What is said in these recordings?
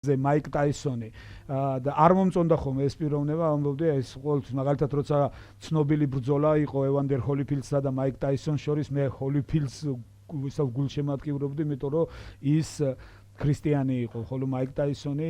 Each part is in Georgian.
მაიკ ტაისონი და არ მომწონდა ხოლმე ეს პიროვნება, ამბობდია ეს ყოველთვის მაგალითად როცა ცნობილი ბრძოლა იყო ევანდერ ჰოლიფილდსა და მაიკ ტაისონს შორის, მე ჰოლიფილდს გულშემატკივრობდი, იმიტომ რომ ის ქრისტიანი იყო, ხოლო მაიკ ტაისონი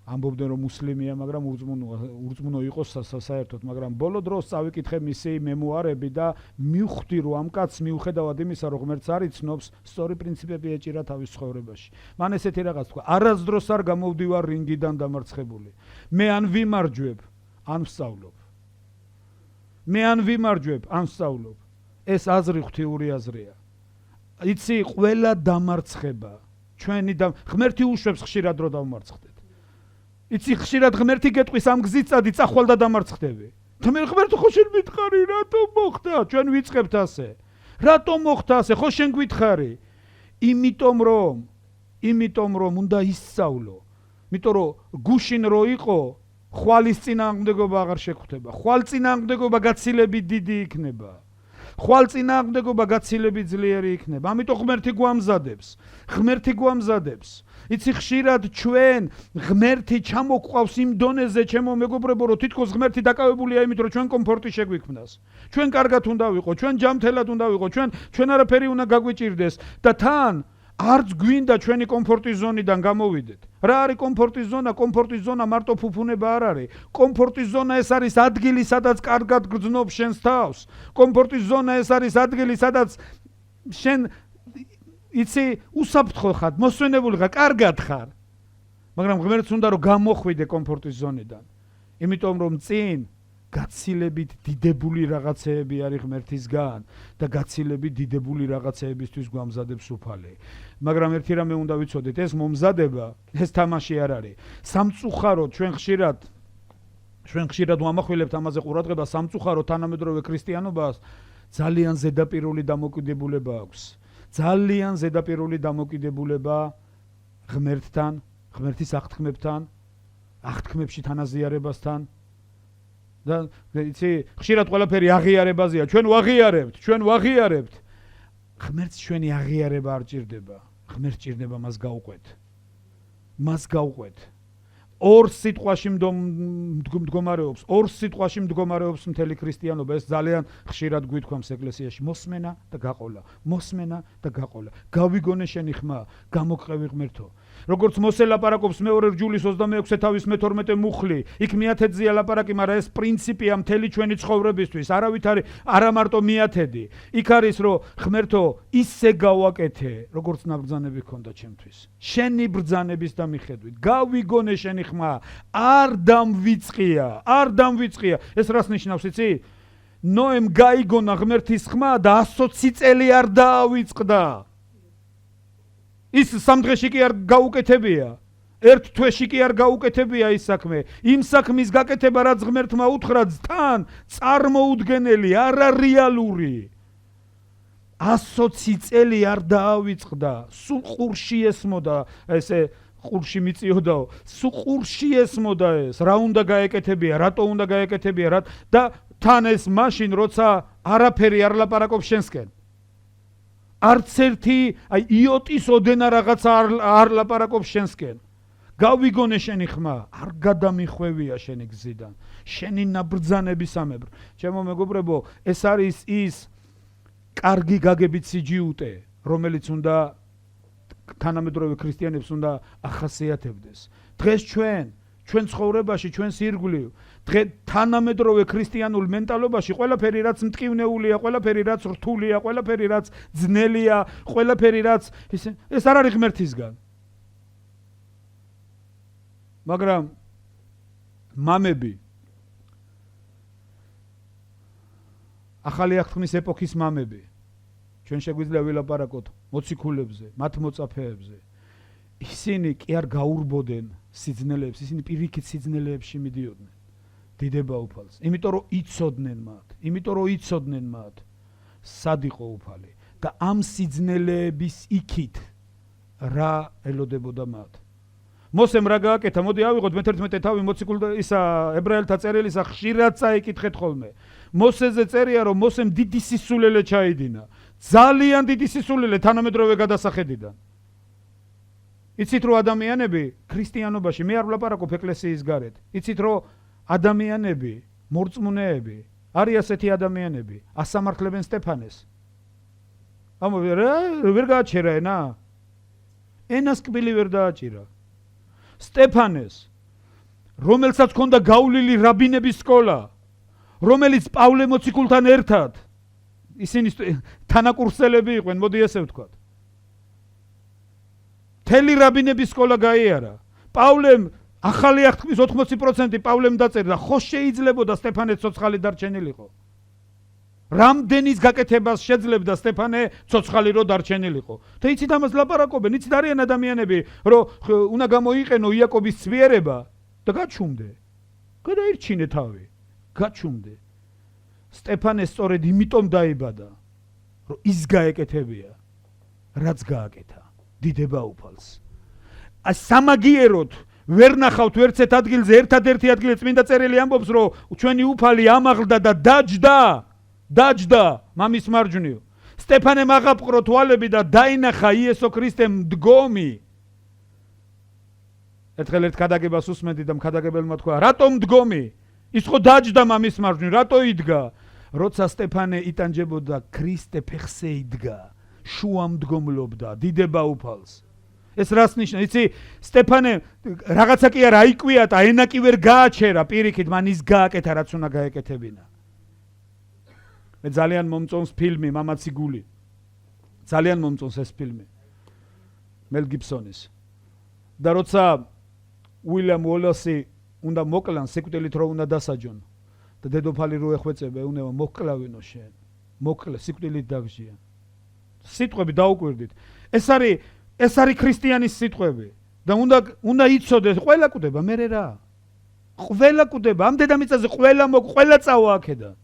ამბობდნენ რომ მუსლიმია, მაგრამ ურწმუნო იყო საერთოდ, მაგრამ ბოლო დროს წავიკითხე მისი მემუარები და მივხვდი რომ ამ კაცს მიუხედავად იმისა რომ ღმერთს არ იცნობს, სწორი პრინციპები ეჭირა თავის ცხოვრებაში. მან ესეთი რაღაც თქვა, არასდროს არ გამოვდივარ რინგიდან დამარცხებული. მე ან ვიმარჯვებ, ან ვსწავლობ. მე ან ვიმარჯვებ, ან ვსწავლობ. ეს აზრი ღვთიური აზრია. იცი, ყველა დამარცხება ჩვენი ღმერთი უშვებს ხშირად რომ დავმარცხდეთ. იცი, ხშირად ღმერთი გეტყვის ამ გზით წადი, წახვალ და დამარცხდები. ღმერთი ხო შენ მითხარი, რატომ მოხდა? ჩვენ ვიწყებთ ასე. რატომ მოხდა ასე? ხო შენ გვითხარი? იმიტომ რომ უნდა ისწავლო. იმიტომ რომ გუშინ რო იყო, ხვალის წინააღმდეგობა აღარ შეგვხვდება. ხვალ წინააღმდეგობა გაცილებით დიდი იქნება. ხვალ წინააღმდეგობა გაცილებით ძლიერი იქნება. ამიტომ ღმერთი გვამზადებს. იცი, ხშირად ჩვენ ღმერთი ჩამოგვყავს იმ დონეზე, ჩემო მეგობრებო, რომ თითქოს ღმერთი დაკავებულია იმით, რომ ჩვენ კომფორტი შეგვიქმნას. ჩვენ კარგად უნდა ვიყო, ჩვენ ჯამთელად უნდა ვიყო, ჩვენ არაფერი უნდა გაგვიჭირდეს და თან არც გვინდა ჩვენი კომფორტის ზონიდან გამოვიდეთ. რა არის კომფორტის ზონა? კომფორტის ზონა მარტო ფუფუნება არ არის. კომფორტის ზონა ეს არის ადგილი, სადაც კარგად გრძნობ შენს თავს. კომფორტის ზონა ეს არის ადგილი, სადაც შენ იცი, უსაფრთხო ხარ, მოსვენებული ხარ, კარგად ხარ. მაგრამ ღმერთს უნდა რომ გამოხვიდე კომფორტის ზონიდან. იმიტომ რომ წინ გაცილებით დიდებული რაღაცეები არის ღმერთისგან და გაცილებით დიდებული რაღაცეებისთვის გვამზადებს უფალი. მაგრამ ერთი რამე უნდა ვიცოდეთ, ეს მომზადება, ეს თამაში არ არის. სამწუხაროდ ჩვენ ხშირად ვამახვილებთ ამაზე ყურადღებას, სამწუხაროდ თანამედროვე ქრისტიანობას ძალიან ზედაპირული დამოკიდებულება აქვს. ძალიან ზედაპირული დამოკიდებულება ღმერთთან, ღმერთის აღთქმებში თანაზიარებასთან. და იცი, ხშირად ყველაფერი აღიარებაზეა. ჩვენ ვაღიარებთ. ღმერთს ჩვენი აღიარება არ ჭირდება. ღმერთს ჭირდება მას გავყვეთ. ორ სიტყვაში მდგომარეობს მთელი ქრისტიანობა. ეს ძალიან ხშირად გვითქვამს ეკლესიაში. მოსმენა და გაყოლა. გავიგონე შენი ხმა, გამოგყევი ღმერთო. როგორც მოსე ლაპარაკობს მეორე რჯულის 26 თავის მე-12 მუხლი, იქ მიათედზია ლაპარაკი, მაგრამ ეს პრინციპია მთელი ჩვენი ცხოვრებისთვის. არავით არის არა მარტო მიათედი. იქ არის რომ ღმერთო ისე გავაკეთე, როგორც ნაბრძანები ქონდა ჩემთვის. შენი ბრძანების და მიხედვით გავიგონე შენი ხმა, არ დამვიწყია. ეს რას ნიშნავს, იცი? ნოემ გაიგონა ღმერთის ხმა და 120 წელი არ დაავიწყდა. ის სამ დღეში კი არ გაუკეთებია. ერთ თვეში კი არ გაუკეთებია ის საქმე. იმ საქმის გაკეთება, რაც ღმერთმა უთხრა, თან წარმოუდგენელი, არარეალური. 120 წელი არ დაავიწყდა. სულ ყურში ესმოდა, ესე ყურში მიწიოდაო. სულ ყურში ესმოდა ეს. რა უნდა გაეკეთებია, რატო უნდა გაეკეთებია, და თან ეს მაშინ, როცა არაფერი არ ლაპარაკობს შენსკენ. არც ერთი იოტის ოდენა რაღაცა არ ლაპარაკობს შენსკენ. გავიგონე შენი ხმა, არ გადამიხვევია შენი გზიდან. შენი ნაბრძანებისამებრ. ჩემო მეგობრებო, ეს არის ის კარგი გაგებით სიჯიუტე, რომელიც უნდა თანამედროვე ქრისტიანებს უნდა ახასიათებდეს. დღეს ჩვენ ცხოვრებაში, ჩვენს ირგვლივ, თანამედროვე ქრისტიანულ მენტალობაში ყველაფერი რაც მტკივნეულია, ყველაფერი რაც რთულია, ყველაფერი რაც ძნელია, ყველაფერი რაც ეს არ არის ღმერთისგან. მაგრამ მამები, ახალი აღთქმის ეპოქის მამები, ჩვენ შეგვიძლია ვილაპარაკოთ მოციქულებზე, მათ მოწაფეებზე. ისინი კი არ გაურბოდნენ სიძნელეებს, ისინი პირიქით სიძნელეებში მიდიოდნენ. დიდება უფალს. იმიტომ რომ იცოდნენ მათ, სად იყო უფალი და ამ სიძნელეების იქით რა ელოდებოდა მათ. მოსემ რა გააკეთა? მოდი ავიღოთ მე-11 თავი მოციქულ ისა ებრაელთა წერილისა, ხშირად წაიკითხეთ ხოლმე. მოსეზე წერია, რომ მოსემ დიდი სისულელე ჩაიდინა. ძალიან დიდი სისულელე თანამედროვე გადასახედიდან. იცით რომ ადამიანები ქრისტიანობაში მე არ ვლაპარაკობ ეკლესიის გარეთ. იცით რომ ადამიანები, მორწმუნეები არის ასეთი ადამიანები, ასამართლებენ სტეფანეს. ვერ გააჩერა ენა? ენას კბილი ვერ დააჭირა. სტეფანეს, რომელსაც ჰქონდა გავლილი რაბინების სკოლა, რომელიც პავლე მოციქულთან ერთად ისინი თანაკურსელები იყვნენ, მოდი ესე ვთქვათ. მთელი რაბინების სკოლა გაიარა. პავლემ ახალი აღთქმის 80% პავლემ დაწერა, ხო შეიძლებოდა სტეფანე ცოცხალი დარჩენილიყო. რამდენის გაკეთებას შეძლებდა სტეფანე ცოცხალი რო დარჩენილიყო. და იცით ამას ლაპარაკობენ, იცით არიან ადამიანები, რომ უნდა გამოიყენო იაკობის ცვიერება და გაჩუმდე. გადაირჩინე თავი, გაჩუმდე. სტეფანე სწორედ იმიტომ დაიბადა, რომ ის გაეკეთებია, რაც გააკეთა. დიდება უფალს. სამაგიეროდ ვერ ნახავთ ვერცეთ ადგილზე, ერთადერთი ადგილი წმინდა წერილი ამბობს, რომ ჩვენი უფალი ამაღლდა და დაჯდა მამის მარჯვნივ. სტეფანემ აღაპყრო თვალები და დაინახა იესო ქრისტემ მდგომი. ერთხელ ერთ ქადაგებას უსმენდი და მქადაგებელმა თქვა, რატომ მდგომი? ის ხო დაჯდა მამის მარჯვნივ, რატო იდგა? როცა სტეფანე იტანჯებოდა, ქრისტე ფეხზე იდგა, შუა მდგომლობდა, დიდება უფალს. ეს რას ნიშნავს? იცი, სტეფანე რაღაცა კი არ აიკვიატა, ენა კი ვერ გააჩერა, პირიქით მან ის გააკეთა, რაც უნდა გაეკეთებინა. მე ძალიან მომწონს ფილმი მამაცი გული. ძალიან მომწონს ეს ფილმი. მელ გიბსონის. და როცა უილიამ უოლასი უნდა მოკლან, სიკვდილით რო უნდა დასაჯონ. და დედოფალი რო ეხვეწება, ეუნება მოკლავინო შენ. მოკლე, სიკვდილით დაგჟიან. სიტყვები დაუკვირდით. ეს არის ქრისტიანის სიტყვები. და უნდა იცოდეს, ყველა კვდება, მერე რა? ყველა კვდება, ამ დედამიწაზე ყველა წავა აქედან.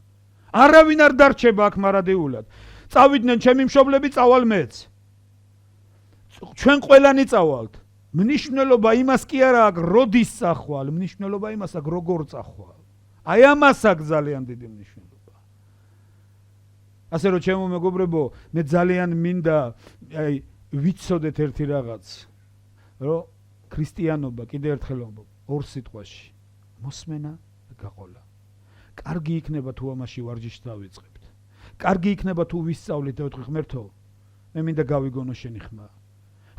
არავინ არ დარჩება აქ მარადეულად. წავიდნენ ჩემი მშობლები, წავალ მეც. ჩვენ ყველანი წავალთ. მნიშვნელობა იმას კი არა აქვს, როდის წახვალ, მნიშვნელობა იმას აქვს, როგორ წახვალ. აი ამას აქვს ძალიან დიდი მნიშვნელობა. ასე რომ ჩემო მეგობრებო, მე ძალიან მინდა ვიცოდეთ ერთი რაღაც, რომ ქრისტიანობა კიდევ ერთხელ ვამბობ, ორ სიტყვაში, მოსმენა და გაყოლა. კარგი იქნება თუ ამაში ვარჯიშს დავიწყებთ. კარგი იქნება თუ ვისწავლით და ვეთქვი, ღმერთო, მე მინდა გავიგონო შენი ხმა.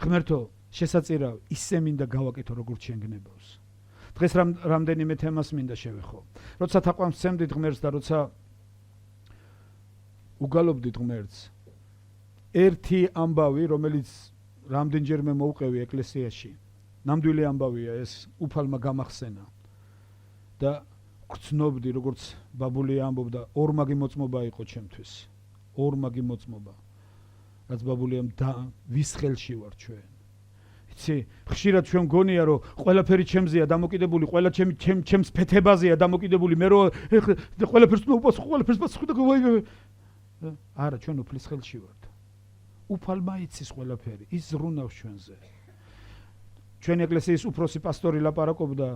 ღმერთო, შესაწირავ, ისე მინდა გავაკეთო, როგორც შენ გნებავს. დღეს რამდენიმე თემას მინდა შევეხო. როცა თაყვანს ვცემდით ღმერთს და როცა უგალობდით ღმერთს, ერთი ამბავი, რომელიც რამდენჯერმე მოვყევი ეკლესიაში, ნამდვილი ამბავია ეს, უფალმა გამახსენა. და გრძნობდი, როგორც ბაბულია ამბობდა, ორმაგი მოწმობა იყო ჩემთვის. ორმაგი მოწმობა. რაც ბაბულიამ ვის ხელში ვარ ჩვენ. იცი, ხშირად ჩვენ გონია, რომ ყველაფერი ჩემზეა დამოკიდებული, ყველა ჩემს ფეთებაზეა დამოკიდებული, მე რომ ყველაფერს მოვპასუხო, ყველაფერს პასუხი და არა, ჩვენ უფლის ხელში ვართ. უფალმა იცის ყველაფერი, ის ზრუნავს ჩვენზე. ჩვენი ეკლესიის უფროსი პასტორი ლაპარაკობდა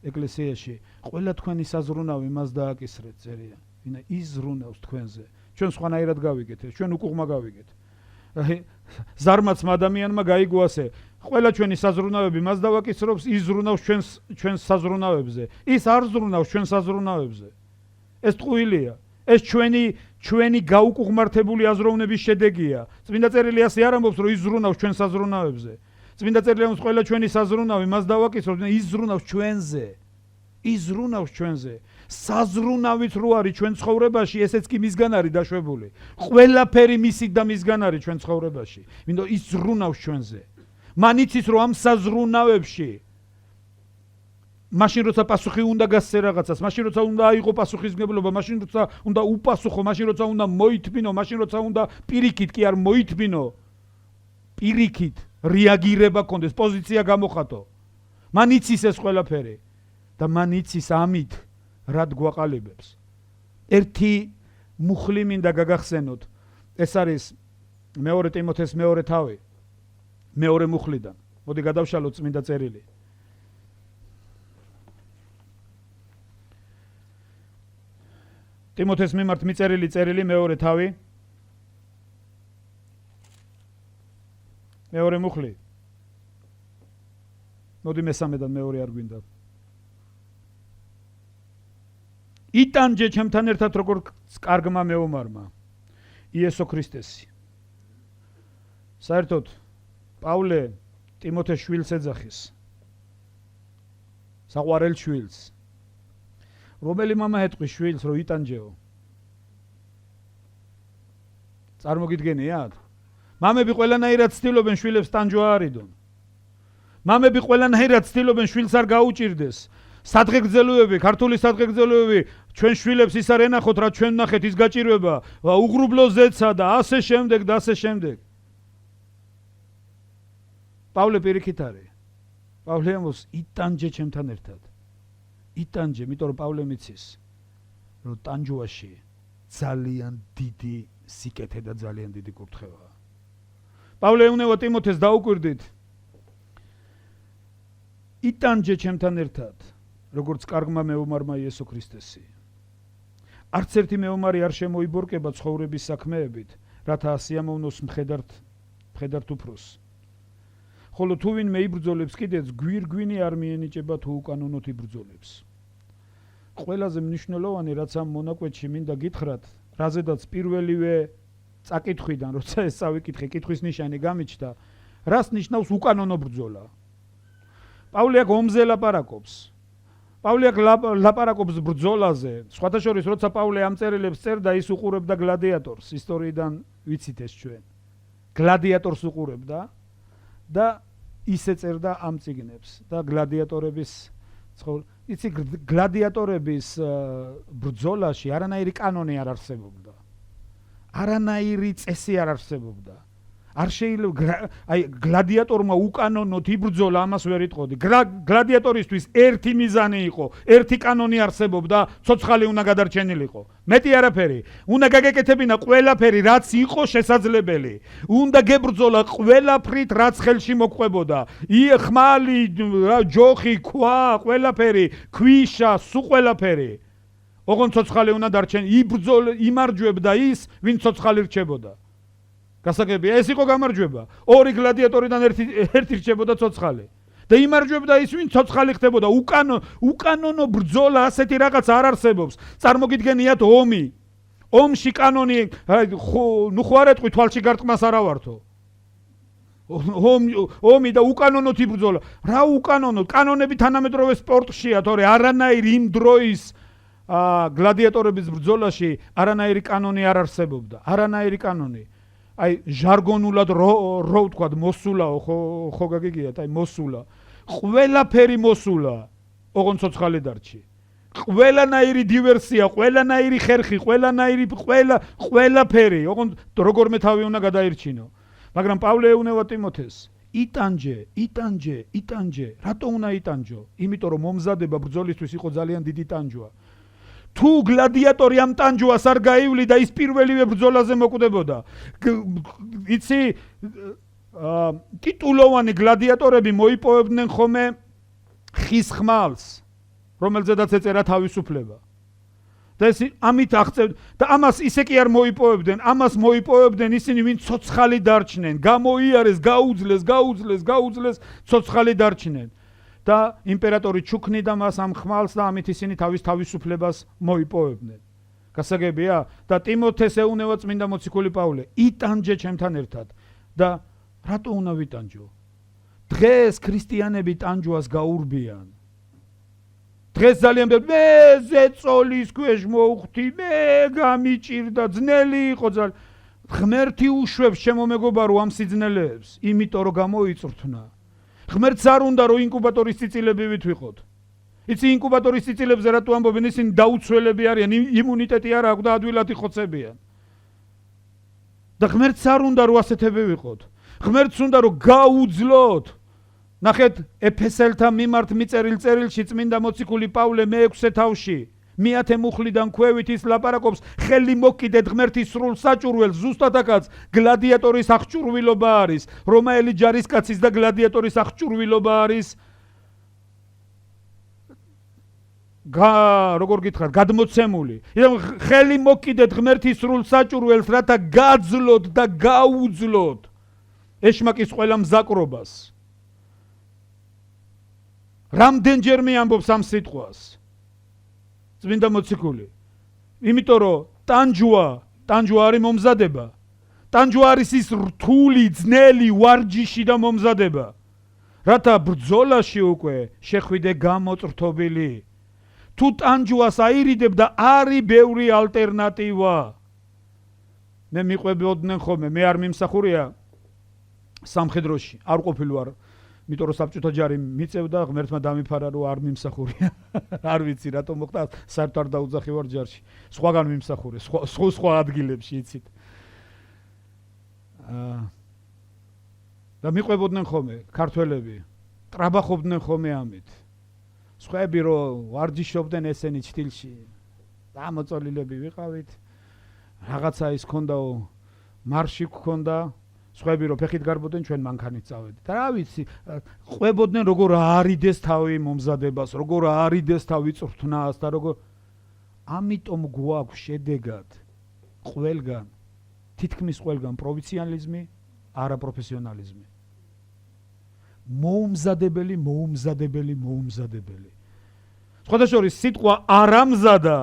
ეკლესიაში, ყველა თქვენი საზრუნავი მას დააკისრეთ, წერია. ვინა ის ზრუნავს თქვენზე. ჩვენ სხვანაირად გავიგეთ, ჩვენ უკუღმა გავიგეთ. ზარმაც ადამიანმა გაიგო ასე, ყველა ჩვენი საზრუნავები მას დავაკისრობს, ის ზრუნავს ჩვენს საზრუნავებზე. ის არ ზრუნავს ჩვენ საზრუნავებზე. ეს ტყუილია. ეს ჩვენი გაუკუღმართებული აზროვნების შედეგია. წმინდა წერილი ასე არ ამბობს, რომ ის ზრუნავს ჩვენ საზრუნავებზე. წმინდა წერილი ამბობს, ყველა ჩვენი საზრუნავი მას დავაკისრობს, ის ზრუნავს ჩვენზე. ის ზრუნავს ჩვენზე. საზრუნავით რო არის ჩვენ ცხოვრებაში, ესეც კი მისგან არის დაშვებული. ყველაფერი მისით და მისგან არის ჩვენ ცხოვრებაში. მინდო ის ზრუნავს ჩვენზე. მან იცის, რომ ამ საზრუნავებში მაშინ როცა პასუხი უნდა გასცე რაღაცას, მაშინ როცა უნდა აიღო პასუხისმგებლობა, მაშინ როცა უნდა უპასუხო, მაშინ როცა უნდა მოითმინო, მაშინ როცა უნდა პირიქით კი არ მოითმინო, პირიქით რეაგირება კონდეს, პოზიცია გამოხატო. მან იცის ეს ყველაფერი და მან იცის ამით რად გვაყალიბებს. ერთი მუხლი მინდა გაგახსენოთ. ეს არის მეორე ტიმოთეს მეორე თავი. მეორე მუხლიდან. მოდი გადავშალოთ წმინდა წერილი. ტიმოთეს მიმართ მიწერილი წერილი მეორე თავი. მეორე მუხლი. მოდი მესამედან მეორე არ გვინდა. იტანჯე ჩემთან ერთად როგორ კარგმა მეომარმა იესო ქრისტესი. საერთოდ პავლე ტიმოთეს შვილს ეძახის. საყვარელ შვილს. რომელი მამა ეთყვის შვილს რომ იტანჯეო? წარმოგიდგენიათ? მამები ყველანაირად ცდილობენ შვილებს ტანჯვა არიდონ. მამები ყველანაირად ცდილობენ შვილს არ გაუჭირდეს. სადღეგრძელოები, ქართული სადღეგრძელოები ჩვენ შვილებს ის არ ენახოთ, რა ჩვენ ნახეთ ის გაჭირვება, უღრუბლო ზეცა და ასე შემდეგ და ასე შემდეგ. პავლე პირიქით არის. პავლე ამბობს იტანჯე ჩემთან ერთად. იტანჯე, იმიტომ რომ პავლე მიცის, რომ ტანჯვაში ძალიან დიდი სიკეთე და ძალიან დიდი კურთხევაა. პავლე ეუბნება ტიმოთეს დაუკვირდით. იტანჯე ჩემთან ერთად, როგორც კარგმა მეომარმა იესო ქრისტესი. არც ერთი მეომარი არ შემოიბორკება ცხოვრების საქმეებით, რათა ასიამოვნოს მხედართ უფროს. ხოლო თუ ვინმე იბრძოლებს კიდეც გვირგვინი არ მიენიჭება თუ უკანონოდ იბრძოლებს. ყველაზე მნიშვნელოვანი რაც ამ მონაკვეთში მინდა გითხრათ, რაზედაც პირველივე წაკითხვიდან, როცა ეს წავიკითხე, კითხვის ნიშანი გამიჩნდა, რას ნიშნავს უკანონო ბრძოლა. პავლე აქ ომზე ლაპარაკობს. პავლე აქ ლაპარაკობს ბრძოლაზე. სხვათა შორის, როცა პავლე ამ წერილებს წერდა, ის უყურებდა გლადიატორს, ისტორიიდან ვიცით ეს ჩვენ. გლადიატორს უყურებდა და ისე წერდა ამ წიგნებს და გლადიატორების იცი გლადიატორების ბრძოლაში არანაირი კანონი არ არსებობდა. არანაირი წესი არ არსებობდა. არ შეიძლება აი გლადიატორმა უკანონოდ იბრძოლა, ამას ვერ იტყოდი. გლადიატორისთვის ერთი მიზანი იყო, ერთი კანონი არსებობდა, ცოცხალი უნდა გადარჩენილიყო. მეტი არაფერი. უნდა გაგეკეთებინა ყველაფერი, რაც იყო შესაძლებელი. უნდა გებრძოლა ყველაფრით, რაც ხელში მოყვებოდა. ხმალი, ჯოხი, ქვა, ყველაფერი, ქვიშა, სულ ყველაფერი. ოღონდ ცოცხალი უნდა დარჩენილიყო. იმარჯვებდა ის, ვინ ცოცხალი რჩებოდა. გასაგებია, ეს იყო გამარჯვება. ორი გლადიატორიდან ერთი რჩებოდა ცოცხალი. და იმარჯვებდა ის, ვინ ცოცხალი ხდებოდა. უკანონო ბრძოლა ასეთი რაღაც არ არსებობს. წარმოგიდგენიათ ომი. ომში კანონი, ნუ ხო არ ეტყვი თვალში გარტყმას არ ავართო. ომი და უკანონოდ იბრძოლა. რა უკანონოდ? კანონები თანამედროვე სპორტშია, თორე არანაირი იმ დროის გლადიატორების ბრძოლაში არანაირი კანონი არ არსებობდა. არანაირი კანონი. აი ჟარგონულად რო ვთქვათ მოსულაო, ხო გაგიგიათ, აი მოსულა. ყველაფერი მოსულა. ოღონდ ცოცხალი დარჩი. ყველანაირი დივერსია, ყველანაირი ხერხი, ყველაფერი, ოღონდ როგორმე თავი უნდა გადაირჩინო. მაგრამ პავლე ეუბნება ტიმოთეს, იტანჯე, რატო უნდა იტანჯო? იმიტომ რომ მომზადება ბრძოლისთვის იყო ძალიან დიდი ტანჯვა. თუ გლადიატორი ამ ტანჯვას არ გაივლიდა, ის პირველივე ბრძოლაზე მოკვდებოდა. იცი, ტიტულოვანი გლადიატორები მოიპოვებდნენ ხოლმე ხის ხმალს, რომელზედაც ეწერა თავისუფლება. და ეს ამით აღწევ და ამას ისე კი არ მოიპოვებდნენ, ამას მოიპოვებდნენ ისინი, ვინ ცოცხალი დარჩნენ, გამოიარეს, გაუძლეს, ცოცხალი დარჩნენ. და იმპერატორი ჩუქნიდა მას ამ ხმალს და ამით ისინი თავისუფლებას მოიპოვებდნენ. გასაგებია? და ტიმოთეს ეუბნება წმინდა მოციქული პავლე, იტანჯე ჩემთან ერთად. და რატო უნდა ვიტანჯო? დღეს ქრისტიანები ტანჯვას გაურბიან. დღეს ძალიან მე ზეწოლის ქვეშ მოვხვდი, მე გამიჭირდა, ძნელი იყო ძალიან. ღმერთი უშვებს ჩემო მეგობარო ამ სიძნელეებს, იმიტომ რომ გამოიწვრთნა. ღმერთს არ უნდა რომ ინკუბატორის წიწილები ვითვიყოთ. იცი ინკუბატორის წიწილებზე რატო ამბობენ, ისინი დაუცველები არიან, იმუნიტეტი არ აქვს და ადვილად იხოცებიან. და ღმერთს არ უნდა რომ ასეთები ვიყოთ. ღმერთს უნდა რომ გაუძლოთ. ნახეთ ეფესელთა მიმართ მიწერილ წერილში წმინდა მოციქული პავლე მე-6 თავში. მიათე მუხლიდან ქვევით ის ლაპარაკობს, ხელი მოკიდეთ ღმერთის სრულ საჭურველს, ზუსტად აქაც გლადიატორის აღჭურვილობა არის, რომაელი ჯარისკაცის და გლადიატორის აღჭურვილობა არის როგორ გითხრათ, გადმოცემული. ხელი მოკიდეთ ღმერთის სრულ საჭურველს, რათა გაძლოთ და გაუძლოთ ეშმაკის ყველა მზაკრობას. რამდენჯერმე ამბობს ამ სიტყვას წმინდა მოციქული იმიტომ რომ ტანჯვა არის მომზადება ტანჯვა არის ის რთული ძნელი ვარჯიში და მომზადება რათა ბრძოლაში უკვე შეხვიდე გამოწრთობილი თუ ტანჯვას აირიდებ და არის ბევრი ალტერნატივა მე მიყვებოდნენ ხოლმე მე არ მიმსახურია სამხედროში არ ყოფილი ვარ იმიტომ რომ საბჭოთა ჯარი მიწევდა ღმერთმა დამიფარა რომ არ მიმსახურია არ ვიცი რატომ მოხდა საერთოდ არ დაუძახი ვარ ჯარში სხვაგან მიმსახურე სხვა ადგილებში იცით და მიყვებოდნენ ხოლმე ქართველები ტრაბახობდნენ ხოლმე ამით სხვაები რომ ვარჯიშობდნენ ესენი ჩtildeში დამოწოლილები ვიყავით რაღაცა ის ქონდაო მარში გქონდა სხვაები რომ ფეხით გარბოდნენ ჩვენ მანქანით წავედით და რა ვიცი ყვებოდნენ როგორ არიდეს თავი მომზადებას როგორ არიდეს თავი წვრთნას და როგორ ამიტომ გვაქვს შედეგად ყველგან თითქმის ყველგან პროვინციალიზმი არაპროფესიონალიზმი მოუმზადებელი სხვადასხვა სიტყვა არამზადა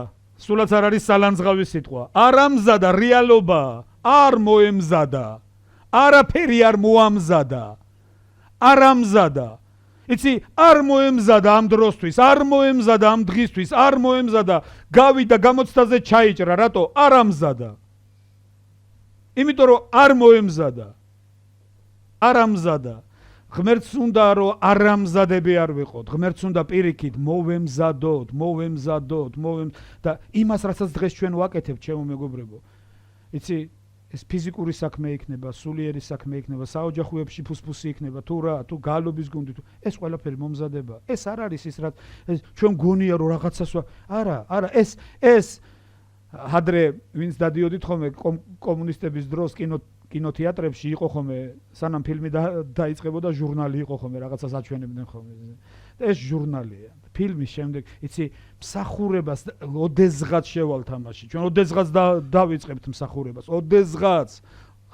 სულაც არ არის სალანძღავი სიტყვა არამზადა რეალობა არ მოემზადა არაფერი არ მოამზადა არამზადა იცი არ მოემზადა ამ დროსთვის არ მოემზადა ამ დღისთვის არ მოემზადა გავიდა გამოცდაზე ჩაიჭრა რატო არამზადა იმიტომ რომ არ მოემზადა არამზადა ღმერთს უნდა რომ არამზადები არ ვიყოთ ღმერთს უნდა პირიქით მოვემზადოთ და იმას რასაც დღეს ჩვენ ვაკეთებთ ჩემო მეგობრებო იცი ეს ფიზიკური საქმე იქნება სულიერი საქმე იქნება საოჯახოებში ფუსფუსი იქნება თუ რა თუ გალობის გუნდი თუ ეს ყველაფერი მომზადება ეს არ არის ის რაც ჩვენ გონია რომ რაღაცას არა ეს ადრე ვინც დადიოდით ხოლმე კომუნისტების დროს კინოთეატრებში იყო ხოლმე სანამ ფილმი დაიწყებოდა ჟურნალი იყო ხოლმე რაღაცას აჩვენებდნენ ხოლმე ეს ჟურნალია ფილმის შემდეგ იცი მსახურებას ოდესღაც შევალ თამაში ჩვენ ოდესღაც დავიწყებთ მსახურებას ოდესღაც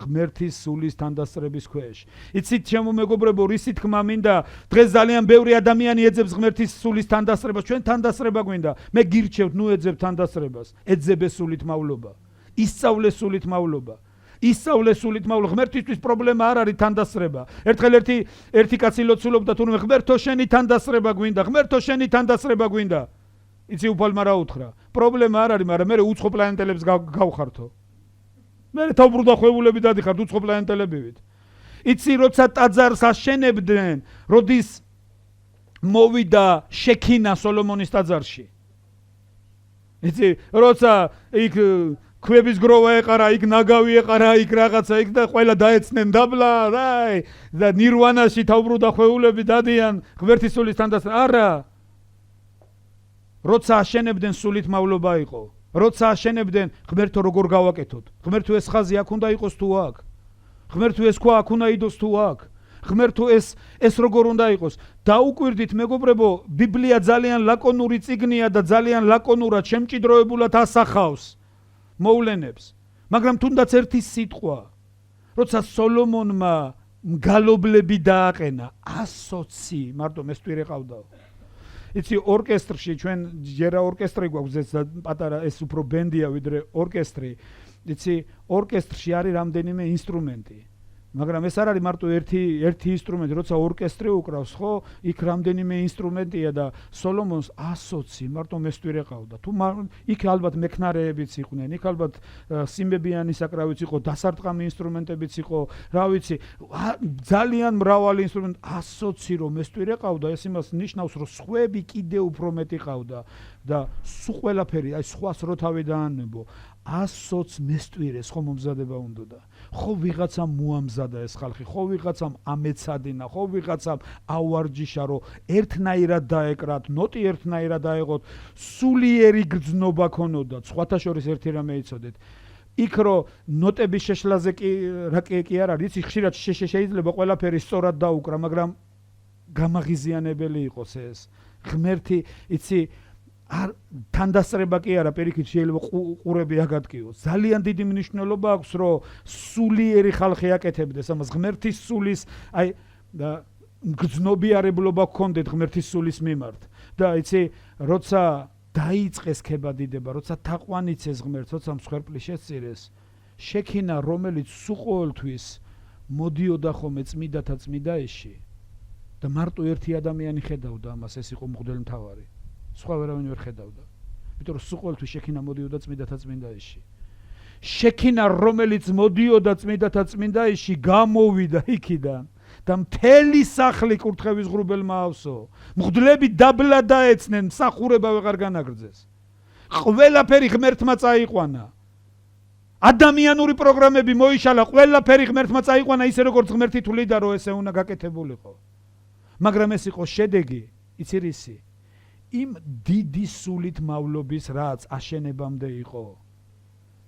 ღმერთის სულის თანდასწრების ქვეშ იცით ჩემო მეგობრებო რისი თქმა მინდა დღეს ძალიან ბევრი ადამიანი ეძებს ღმერთის სულის თანდასწრებას ჩვენ თანდასწრება გვინდა მე გირჩევთ ნუ ეძებ თანდასწრებას ეძებე სულით მავლობა ისწავლე სულით მავლობა ღმერთისთვის პრობლემა არ არის თანდასწრება ერთხელ ერთი კაცი ლოცულობდა თუნდაც ღმერთო შენი თანდასწრება გვინდა იცი უფალმა რა უთხრა პრობლემა არ არის მაგრამ მე უცხო პლანეტელებს გავხართო მე თავბრუდა ხვევულები დადიხართ უცხო პლანეტელებივით იცი როცა ტაძარს აშენებდნენ როდის მოვიდა შექინა სოლომონის ტაძარში იცი როცა იქ ქვების გროვა ეყარა, იქ ნაგავი ეყარა, იქ რაღაცა იქ და ყველა დაეცნენ დაბლა, და ნირვანაში თავბრუდა ხვეულები დადიან ღმერთის სულის თანდასწრება. არა. როცა აშენებდნენ სულით მავლობა იყო. როცა აშენებდნენ ღმერთო როგორ გავაკეთოთ. ღმერთო ეს ხაზი აქ უნდა იყოს თუ აქ. ღმერთო ეს ქვა აქ უნდა იდოს თუ აქ. ღმერთო ეს როგორ უნდა იყოს. დაუკვირდით მეგობრებო, ბიბლია ძალიან ლაკონური წიგნია და ძალიან ლაკონურად შემჭიდროებულად ასახავს მოვლენებს. მაგრამ თუნდაც ერთი სიტყვა, როცა სოლომონმა მგალობლები დააყენა 120 მარტო მესტვირე ყავდაო. იცი ორკესტრში ჩვენ ჯერა ორკესტრი გვაქვს ეს პატარა ეს უფრო ბენდია ვიდრე ორკესტრი. იცი ორკესტრში არის რამდენიმე ინსტრუმენტი. მაგრამ ეს არ არის მარტო ერთი ინსტრუმენტი, როცა ორკესტრი უკრავს, ხო? იქ რამდენიმე ინსტრუმენტია და სოლომონს 120 მარტო მესტვირე ყავდა. თუ იქ ალბათ მექნარეებიც იყვნენ, იქ ალბათ სიმბებიანი საკრავიც იყო, დასარტყამი ინსტრუმენტებიც იყო, რა ვიცი, ძალიან მრავალი ინსტრუმენტი 120 რომ მესტვირე ყავდა, ეს იმას ნიშნავს, რომ სხვები კიდე უფრო მეტი ყავდა და სულ ყველაფერი, აი სხვას რო თავი დაანებო. 120 მესტვირეს ხო მომზადება უნდოდა. ხო ვიღაცამ მოამზადა ეს ხალხი, ხო ვიღაცამ ამეცადინა, ხო ვიღაცამ ავარჯიშა რომ ერთნაირად დაეკრათ, ნოტი ერთნაირად დაეღოთ, სულიერი გრძნობა ქონოდათ, სხვათა შორის ერთი რამე იცოდეთ. იქ რომ ნოტების შეშლაზე კი არ არის, იცი ხშირად შეიძლება ყველაფერი სწორად დაუკრა, მაგრამ გამაღიზიანებელი იყოს ეს. ღმერთი, იცი არ თანდასწრება კი არა, პირიქით შეიძლება ყურები აგატკიოს. ძალიან დიდი მნიშვნელობა აქვს, რომ სულიერი ხალხი აკეთებდეს ამას, ღმერთის სულის, აი და გრძნობიარებლობა გქონდეთ ღმერთის სულის მიმართ და იცი როცა დაიწყეს ქებადიდება როცა თაყვანიცეს ღმერთს როცა მსხვერპლი შეწირეს შექინა რომელიც სულ ყოველთვის მოდიოდა ხოლმე წმიდათა წმიდაეში და მარტო ერთი ადამიანი ხედავდა ამას ეს იყო მღვდელმთავარი სხვა ვერავინ ვერ ხედავდა იმიტომ რომ სულ ყოველთვის შექინა მოდიოდა წმიდათა წმიდაეში შექინა რომელიც მოდიოდა წმიდათა წმიდაეში გამოვიდა იქიდან და მთელი სახლი კურთხევის ღრუბელმა ავსო მღვდლები დაბლა დაეცნენ მსახურება ვეღარ განაგრძეს ყველაფერი ღმერთმა წაიყვანა ადამიანური პროგრამები მოიშალა ყველაფერი ღმერთმა წაიყვანა ისე როგორც ღმერთი თვლიდა რომ ესე უნდა გაკეთებულიყო მაგრამ ეს იყო შედეგი იცი რისი იმ დიდი სულით მავლობის რაც აშენებამდე იყო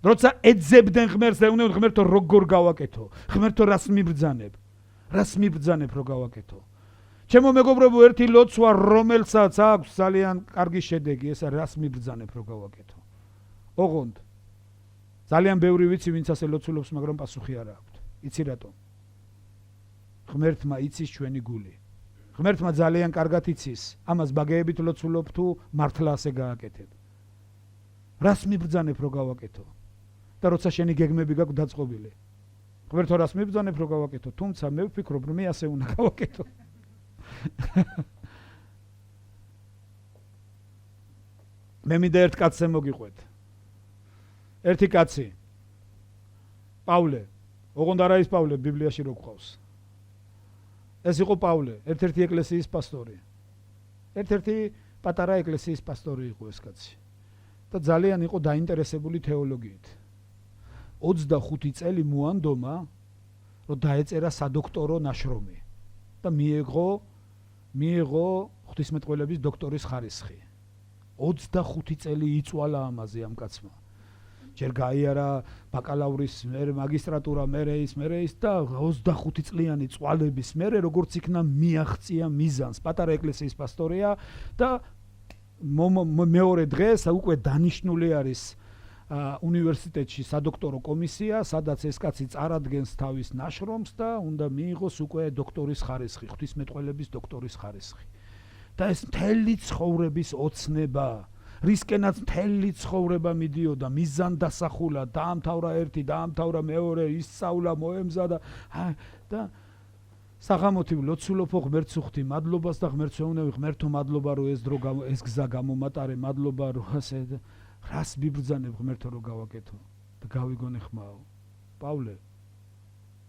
როცა ეძებდნენ ღმერთს და უნდათ ღმერთო როგორ გავაკეთო ღმერთო რას მიბრძანებ რო გავაკეთო ჩემო მეგობრებო ერთი ლოცვა რომელსაც აქვს ძალიან კარგი შედეგი ესა რას მიბრძანებ რო გავაკეთო ოღონდ ძალიან ბევრი ვიცი ვინც ასე ლოცულობს მაგრამ პასუხი არ აქვს იცი რატომ ღმერთმა იცის ჩვენი გული ღმერთმა ძალიან კარგად იცის ამას ბაგეებით ლოცულობ თუ მართლა ასე გააკეთებ რას მიბრძანებ რო გავაკეთო და როცა შენი გეგმები გაქვს დაწყობილი ღმერთო რას მიბრძანებ რო გავაკეთო თუმცა მე ვფიქრობ რომ მე ასე უნდა გავაკეთო მე მინდა ერთ კაცზე მოგიყვეთ ერთი კაცი პავლე ოღონდ არა ის პავლე ბიბლიაში რო გვყავს ეს იყო პავლე ერთ-ერთი ეკლესიის პასტორი ერთ-ერთი პატარა ეკლესიის პასტორი იყო ეს კაცი და ძალიან იყო დაინტერესებული თეოლოგიით 25 წელი მოანდომა რომ დაეწერა სადოქტორო ნაშრომი და მიიღო ღვთისმეტყველების დოქტორის ხარისხი 25 წელი იწვალა ამაზე ამ კაცმა ჯერ გაიარა ბაკალავრის მერე მაგისტრატურა მერე ის და 25 წლიანი წვალების მერე როგორც იქნა მიაღწია მიზანს პატარა ეკლესიის პასტორია და მეორე დღეს უკვე დანიშნული არის უნივერსიტეტში სადოქტორო კომისია სადაც ეს კაცი წარადგენს თავის ნაშრომს და უნდა მიიღოს უკვე დოქტორის ხარისხი ღვთისმეტყველების დოქტორის ხარისხი და ეს მთელი ცხოვრების ოცნება რისკენაც მთელი ცხოვრება მიდიოდა მიზან დასახულა დაამთავრა ერთი დაამთავრა მეორე ისწავლა მოემზადა და საღამოთი ლოცულობ ღმერთს უხდი მადლობას და ღმერთს ვეუბნები ღმერთო მადლობა რომ ეს გზა გამომატარე მადლობა რომ ასე რას მიბრძანებ ღმერთო რომ გავაკეთო და გავიგონე ხმაო პავლე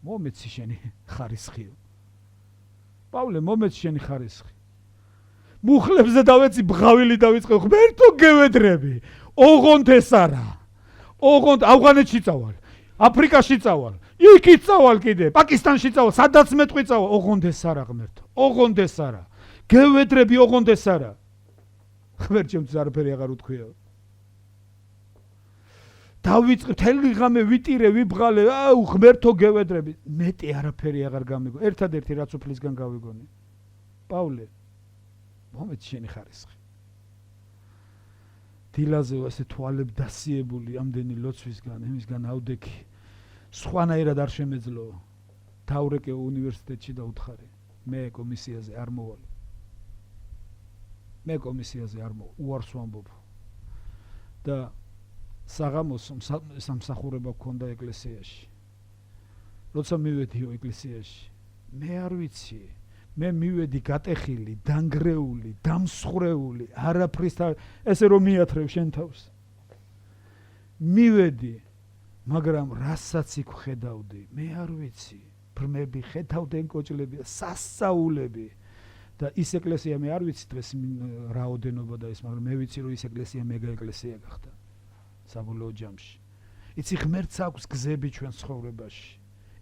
მომეცი შენი ხარისხიო პავლე მომეცი შენი ხარისხი მუხლებზე დავეცი ბღავილი დავიწყე ღმერთო გევედრები ოღონდ ეს არა ოღონდ ავღანეთში წავალ აფრიკაში წავალ იქით წავალ კიდე პაკისტანში წავალ სადაც მეტყვი წავალ ოღონდ ეს არა ღმერთო ოღონდ ეს არა გევედრები ოღონდ ეს არა ღმერთ ჩემთვის არაფერი აღარ უთქვია დავიწყე თელი ღამე ვიტირე ვიბღალე ღმერთო გევედრები მეტი არაფერი აღარ გამიგო ერთადერთი რაც უფლისგან გავიგონე პავლე მომეც შენი ხარისხი დილაზე ასე თვალებ დასიებული ამდენი ლოცვისგან იმისგან ავდექი სხვანაირად არ შემეძლო დავრეკე უნივერსიტეტში და უთხარი მე კომისიაზე არ მოვალ უარს ვამბობ და საღამოს სამსახურება გქონდა ეკლესიაში როცა მივედიო ეკლესიაში მე არ ვიცი მე მივედი გატეხილი, დანგრეული, დამსხვრეული, არაფრის ესე რომ მიათრევ შენ თავს. მივედი, მაგრამ რასაც იქ ხედავდი, მე არ ვიცი, ბრმები ხედავდნენ კოჭლები, სასწაულები და ის ეკლესია მე არ ვიცი დღეს რაოდენობა და ის, მაგრამ მე ვიცი რომ ის ეკლესია მეგა ეკლესია გახდა საბოლოო ჯამში. იცი ღმერთს აქვს გზები ჩვენ ცხოვრებაში.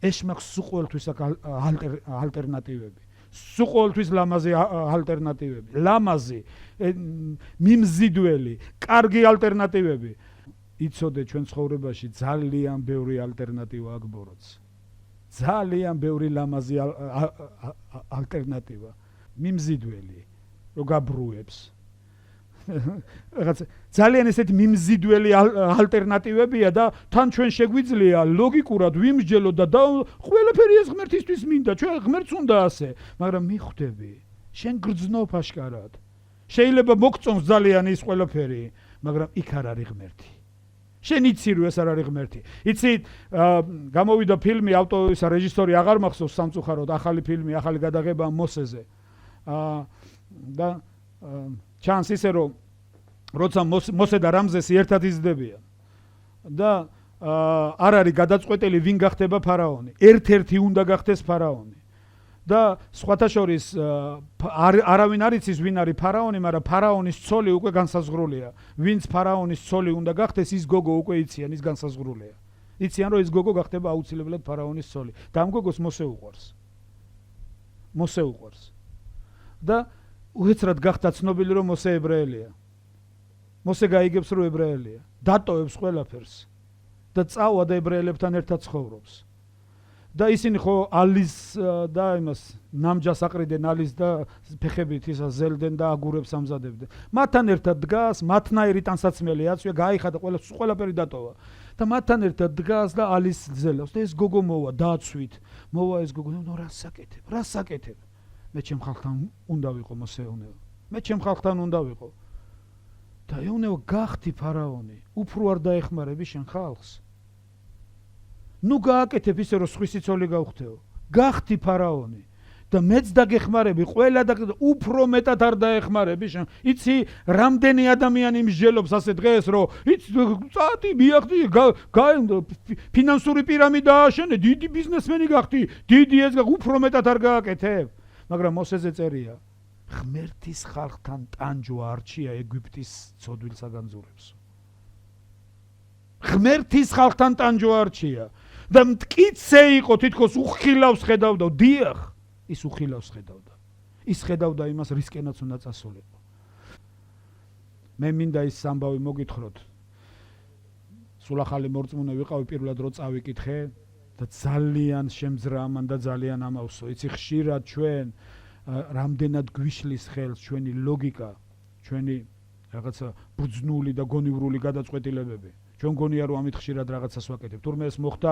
ეს მაქვს სულ ყოველთვის ალტერნატივები. სულ ყოველთვის ლამაზი ალტერნატივები, ლამაზი, მიმზიდველი, კარგი ალტერნატივები. იცოდე ჩვენ ცხოვრებაში ძალიან ბევრი ალტერნატივა აქვს ბოროტს. ძალიან ბევრი ლამაზი ალტერნატივა. მიმზიდველი, რო გაბრუებს. რაღაც ძალიან ესეთი მიმზიდველი ალტერნატივებია და თან ჩვენ შეგვიძლია ლოგიკურად ვიმსჯელოთ და ყველაფერი ეს ღმერთისთვის მინდა, ჩვენ ღმერთს უნდა ასე, მაგრამ მიხვდები, შენ გრძნობ აშკარად. შეიძლება მოგწონს ძალიან ის ყველაფერი, მაგრამ იქ არ არის ღმერთი. შენ იცი რომ ეს არ არის ღმერთი. იცით, გამოვიდა ფილმი, ავტორისა რეჟისორი აღარ მახსოვს სამწუხაროდ, ახალი ფილმი, ახალი გადაღება მოსეზე. და ჩანს ისე რომ როცა მოსე და რამზესი ერთად იზრდებიან და არ არის გადაწყვეტილი ვინ გახდება ფარაონი. ერთ-ერთი უნდა გახდეს ფარაონი. და სხვათა შორის არავინ არ იცის ვინ არის ფარაონი, მაგრამ ფარაონის ცოლი უკვე განსაზღვრულია. ვინც ფარაონის ცოლი უნდა გახდეს, ის გოგო უკვე იციან, ის განსაზღვრულია. იციან რომ ეს გოგო გახდება აუცილებლად ფარაონის ცოლი. და ამ გოგოს მოსე უყვარს. მოსე უყვარს. და უეცრად გახდა ცნობილი რომ მოსე ებრაელია. მოსე გაიგებს რომ ებრაელია. დატოვებს ყველაფერს და წავა და ებრაელებთან ერთად ცხოვრობს. და ისინი ხო ალის და იმას ნამჯას აყრიდნენ ალის და ფეხებით ისა ზელდნენ და აგურებს ამზადებდნენ. მათთან ერთად დგას, მათნაირი ტანსაცმელი აწვია, გაიხადა ყველაფერი დატოვა. და მათთან ერთად დგას და ალის ზელავს და ეს გოგო მოვა დაცვით. მოვა ეს გოგო, ნუ რა საკეთებ? მე ჩემ ხალხთან უნდა ვიყო მოსეუნეო. მე ჩემ ხალხთან უნდა ვიყო. და ეუნეო გახდი ფარაონი, უფრო არ დაეხმარები შენ ხალხს. ნუ გააკეთებ ისე რომ სხვისი ცოლი გავხდეო. გახდი ფარაონი და მეც დაგეხმარები, ყველა და უფრო მეტად არ დაეხმარები შენ. იცი, რამდენი ადამიანი მსჯელობს ასე დღეს, რომ იცი, წადი, მიახდი, ფინანსური პირამიდა ააშენე, დიდი ბიზნესმენი გახდი, დიდი ეს უფრო მეტად არ გააკეთებ. მაგრამ მოსეზე წერია, ღმერთის ხალხთან ტანჯვა არჩია ეგვიპტის ცოდვილ საგანძურებს. ღმერთის ხალხთან ტანჯვა არჩია და მტკიცე იყო, თითქოს უხილავს ხედავდა, დიახ, ის უხილავს ხედავდა. ის ხედავდა იმას, რისკენაც უნდა წასულიყო. მე მინდა ის ამბავი მოგითხროთ. სულ ახალი მორწმუნე ვიყავი, პირველად რო წავიკითხე და ძალიან შემძრაამან და ძალიან ამავსო. იცი, ხშირად ჩვენ რამდენად გვიშლის ხელს ჩვენი ლოგიკა, ჩვენი რაღაცა ბუძნული და გონივრული გადაწყვეტილებები. ჩვენ გონია რომ ამით ხშირად რაღაცას ვაკეთებთ. თურმე ეს მოხდა,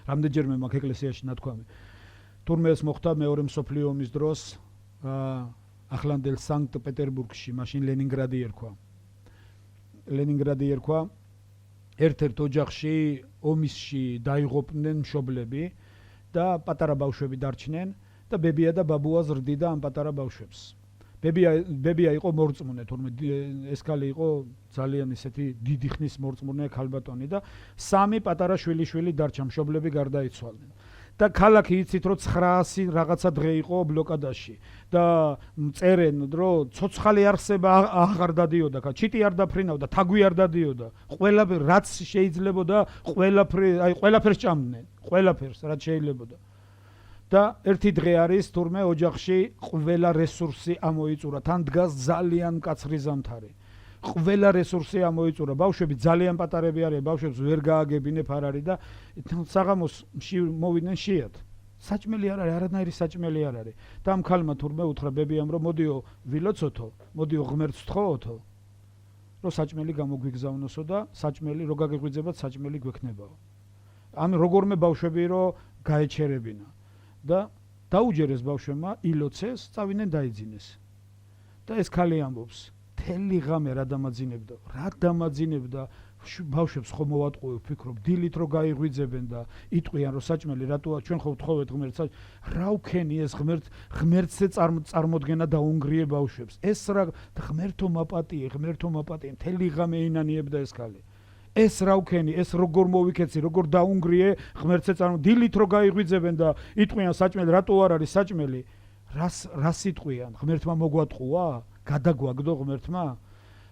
რამდენჯერმე მაქვს ეკლესიაში ნათქვამი. თურმე ეს მოხდა მეორე მსოფლიო ომის დროს, ახლანდელ სანქტ-პეტერბურგში, მაშინ ლენინგრადი ერქვა. ლენინგრადი ერქვა. ერთ-ერთ ოჯახში ომისში დაიღუპნენ მშობლები და პატარა ბავშვები დარჩნენ და ბებია და ბაბუა ზრდიდა ამ პატარა ბავშვებს. ბებია იყო მორწმუნე, თურმე ეს ქალი იყო ძალიან ისეთი დიდი ხნის მორწმუნე ქალბატონი და სამი პატარა შვილიშვილი დარჩა, მშობლები გარდაიცვალნენ. და ქალაქი იცით რომ 900 რაღაცა დღე იყო ბლოკადაში და წერენ რომ ცოცხალი არსება აღარ დადიოდა, ჩიტი არ დაფრინავდა, თაგვი არ დადიოდა, ყველაფერი რაც შეიძლებოდა, ყველაფერს ჭამდნენ, ყველაფერს რაც შეიძლებოდა. და ერთი დღე არის თურმე ოჯახში ყველა რესურსი ამოიწურა, თან დგას ძალიან მკაცრი ზამთარი. ყველა რესურსი ამოიწურა, ბავშვები ძალიან პატარები არიან, ბავშვებს ვერ გააგებინებ არ არის და საღამოს მოვიდნენ შეად. საჭმელი არ არის, არანაირი საჭმელი არ არის. და ამ ქალმა თურმე უთხრა ბებიამ რომ მოდიო ვილოცოთო, მოდიო ღმერთს თხოვოთო, რომ საჭმელი გამოგვიგზავნოსო და საჭმელი რო გაგიღვიძებათ, საჭმელი გვექნებაო. ამ როგორმე ბავშვები რო გაეჩერებინა. და დაუჯერეს ბავშვებმა, ილოცეს, წავიდნენ დაიძინეს. და ეს ქალი ამბობს, მთელი ღამე რა დამაძინებდა, ბავშვებს ხო მოვატყუებ, ვფიქრობ, დილით რო გაიღვიძებენ და იტყვიან რომ საჭმელი რატოა, ჩვენ ხო ვთხოვეთ ღმერთს, რა ვქენი ეს ღმერთზე წარმოდგენა დაუნგრიე ბავშვებს. ეს რა ღმერთო მაპატიე, მთელი ღამე ინანიებდა ეს ქალი. ეს რა ვქენი, ეს როგორ მოვიქეცი, როგორ დაუნგრიე ღმერთზე დილით რო გაიღვიძებენ და იტყვიან საჭმელი, რატო არ არის საჭმელი? რას იტყვიან? ღმერთმა მოგვატყუა? გადაგვაგდო ღმერთმა?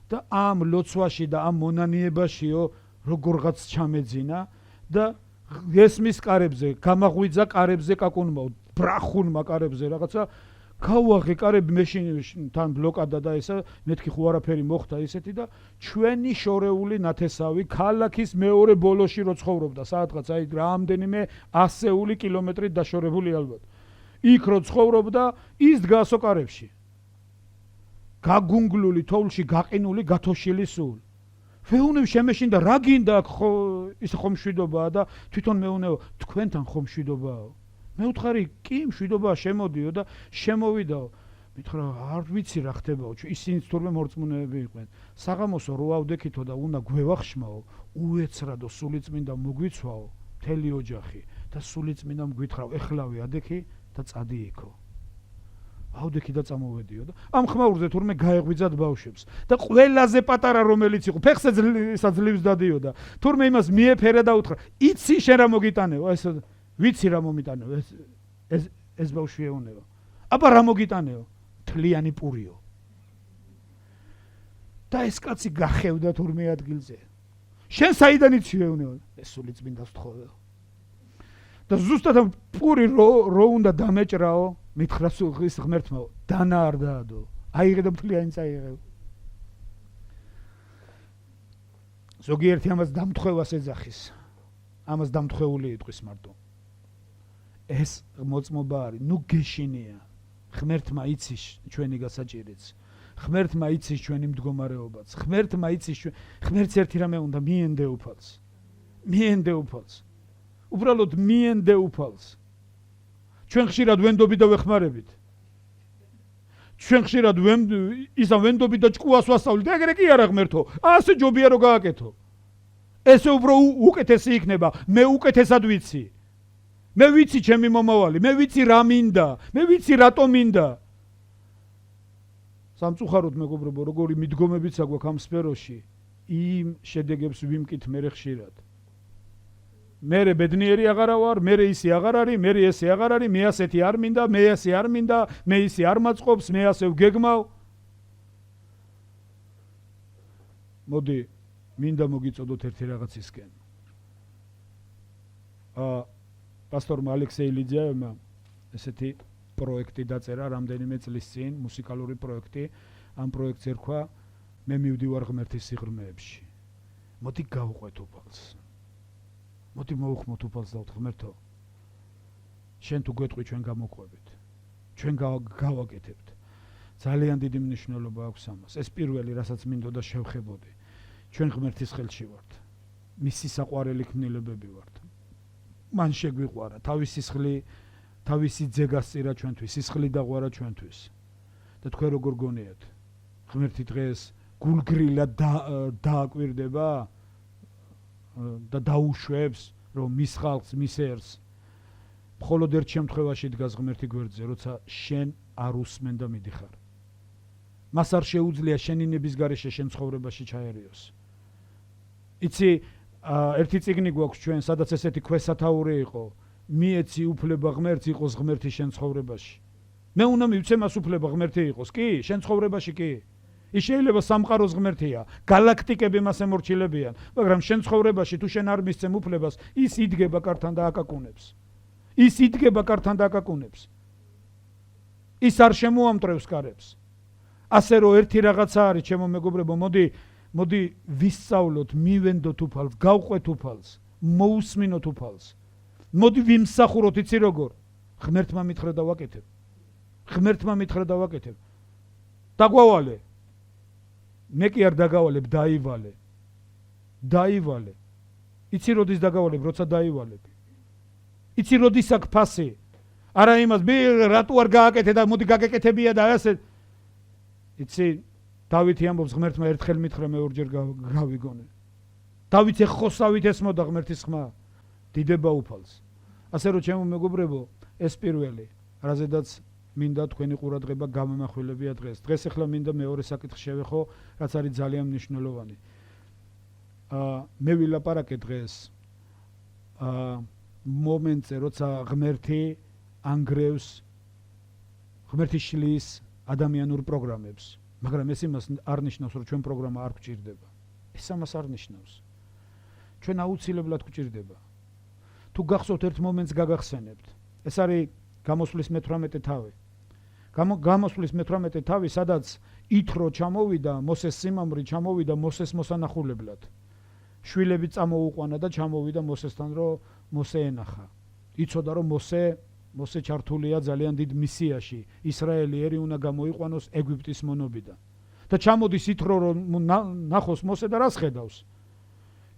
და ამ ლოცვაში და ამ მონანიებაშიო როგორღაც ჩამეძინა და ესმის კარებზე, გამაღვიძა კარებზე კაკუნმო, ბრახუნმა კარებზე რაღაცა გავაღე კარები მეშინ თან ბლოკადა და ესა მეთქი ხო არაფერი მოხდა ისეთი და ჩვენი შორეული ნათესავი ქალაქის მეორე ბოლოში რო ცხოვრობდა საათღაც აი რამდენიმე 100 კილომეტრით დაშორებული ალბათ იქ რო ცხოვრობდა ის დგასო კარებში გაგუნგლული თოვლში გაყინული გათოშილი სულ ვეუნებ შემეშინდა რა გინდა ხო ის ხომ მშვიდობაა და თვითონ მეუნეო თქვენთან ხომ მშვიდობაა მე ვთხარი კი მშვიდობაა შემოდიო და შემოვიდაო მითხრა არ ვიცი რა ხდებაო ისინი თურმე მორწმუნეები იყვნენ საღამოსო რო ავდექითო და უნდა გვევახშმაო უეცრადო სულიწმინდა მოგვიცვაო მთელი ოჯახი და სულიწმინდა მგვითხრა ეხლავე ადექი და წადი იქო ავდექი და წამოვედიო და ამ ხმაურზე თურმე გაეღვიძად ბავშვებს და ყველაზე პატარა რომელიც იყო ფეხზე ძლივს დადიოდა თურმე იმას მიეფერა და უთხრა იცი შენ რა მოგიტანეო ეს ვიცი რა მომიტანეო ეს ბავშვი ეუნება აბა რა მოგიტანეო თლიანი პურიო და ეს კაცი გახევდა თურმე ადგილზე შენ საიდან იცი ეუნება ეს სულიწმინდას თხოვეო და ზუსტად პური რო უნდა დამეჭრაო მითხრა ის ღმერთმა დანა არ დაადო აიღე და მთლიანი წაიღე ზოგიერთი ამას დამთხევას ეძახის ამას დამთხეული იტყვის მარტო ეს მოწმობა არის ნუ გეშინია ღმერთმა იცის ჩვენი გასაჭირიც ღმერთმა იცის ჩვენი მდგომარეობაც ღმერთმა იცის ღმერთს ერთი რამე უნდა მიენდე უფალს უბრალოდ მიენდე უფალს ჩვენ ხშირად ვენდობი და ვეხმარებით ჩვენ ხშირად ისა ვენდობი და ჭკუას ვასწავლით ეგრე კი არა ღმერთო ასე ჯობია რომ გააკეთო ესე უფრო უკეთესი იქნება მე უკეთესად ვიცი მე ვიცი ჩემი მომავალი მე ვიცი რა მინდა მე ვიცი რატო მინდა სამწუხაროდ მეგობრებო როგორი მიდგომებიც აგვაქვს ამ სფეროში იმ შედეგებს ვიმკით მე ხშირად მერე ბედნიერი აღარა ვარ, მერე ისი აღარ არის, მერე ესე აღარ არის, მე ასეთი არ მინდა, მე ესე არ მინდა, მე ისი არ მაწყობს, მე ასე ვგეგმავ. მოდი, მინდა მოგიწოდოთ ერთი რაღაცისკენ. პასტორმა ალექსეი ლიძიაევმა ესეთი პროექტი დაწერა რამდენიმე წლის წინ, მუსიკალური პროექტი. ამ პროექტს ერქვა მე მივდივარ ღმერთის სიღრმეებში. მოდი გავყვეთ უფალს. მოდი მოუხმოთ უფალს და ღმერთო შენ თუ გვეტყვი ჩვენ გამოყვებით ჩვენ გავაკეთებთ ძალიან დიდი მნიშვნელობა აქვს ამას ეს პირველი რასაც მინდოდა შევხებოდი ჩვენ ღმერთის ხელში ვართ მისი საყვარელი ქმნილებები ვართ მან შეგვიყვარა თავისი სისხლი თავისი ძეგა სწირა ჩვენთვის სისხლი დაღვარა ჩვენთვის და თქვენ როგორ გონიათ ღმერთი დღეს გულგრილად დააკვირდება და დაუშვებს რომ მის ხალხს მის ერს მხოლოდ ერთ შემთხვევაში დგას ღმერთი გვერდზე როცა შენ არ უსმენ და მიდიხარ მას არ შეუძლია შენინების გარეშე შენ ცხოვრებაში ჩაერიოს იცი ერთი წიგნი გვაქვს ჩვენ სადაც ესეთი ქვესათაური იყო მიეცი უფლება ღმერთს იყოს ღმერთი შენ ცხოვრებაში მე უნდა მივცე მას უფლება ღმერთი იყოს კი შენ ცხოვრებაში კი ის შეიძლება სამყაროს ღმერთია, გალაქტიკები მას ემორჩილებიან, მაგრამ შენ ცხოვრებაში თუ შენ არ მისცემ უფლებას, ის იდგება კართან და აკაკუნებს. ის იდგება კართან და აკაკუნებს. ის არ შემოამტრევს კარებს. ასე რომ ერთი რაღაცა არის, ჩემო მეგობრებო, მოდი ვისწავლოთ, მივენდოთ უფალს, გავყვეთ უფალს, მოусმინოთ უფალს. მოდი ვიმსახუროთ, იცი როგორ? ღმერთმა მითხრა და ვაკეთებ. ღმერთმა მითხრა და ვაკეთებ. დაგვავალე მე კი არ დაგავალებ დაივალე იცი როდის დაგავალებ როცა დაივალებ იცი როდის აქ ფასი არა იმას მე რატო არ გააკეთე და მოდი გაგეკეთებია და ასე იცი დავითი ამბობს ღმერთმა ერთხელ მითხრა მე ორჯერ გავიგონე დავით ეხოსავით ესმოდა ღმერთის ხმა დიდება უფალს ასე რომ ჩემო მეგობრებო ეს პირველი რაზედაც მინდა თქვენი ყურადღება გამომახვილებია დღეს. დღეს ახლა მინდა მეორე საკითხი შევეხო, რაც არის ძალიან მნიშვნელოვანი. მე ვილაპარაკე დღეს მომენტზე, როცა ღმერთი ანგრევს ღმერთი შლის ადამიანურ პროგრამებს, მაგრამ ეს იმას არ ნიშნავს, რომ ჩვენ პროგრამა არ გვჭირდება. ეს ამას არ ნიშნავს. ჩვენ აუცილებლად გვჭირდება. თუ გახსოვთ ერთ მომენტს გაგახსენებთ. ეს არის გამოსვლის მე-18 თავი. გამოსვლის მე-18 თავი, სადაც ითრო ჩამოვიდა, მოსეს სიმამრი ჩამოვიდა მოსეს მოსანახულებლად. შვილები წამოუყვანა და ჩამოვიდა მოსესთან, რომ მოსე ენახა. იცოდა, რომ მოსე ჩართულია ძალიან დიდ მისიაში. ისრაელი ერი უნდა გამოიყვანოს ეგვიპტის მონობიდან. და ჩამოდის ითრო რომ ნახოს მოსე და რას ხედავს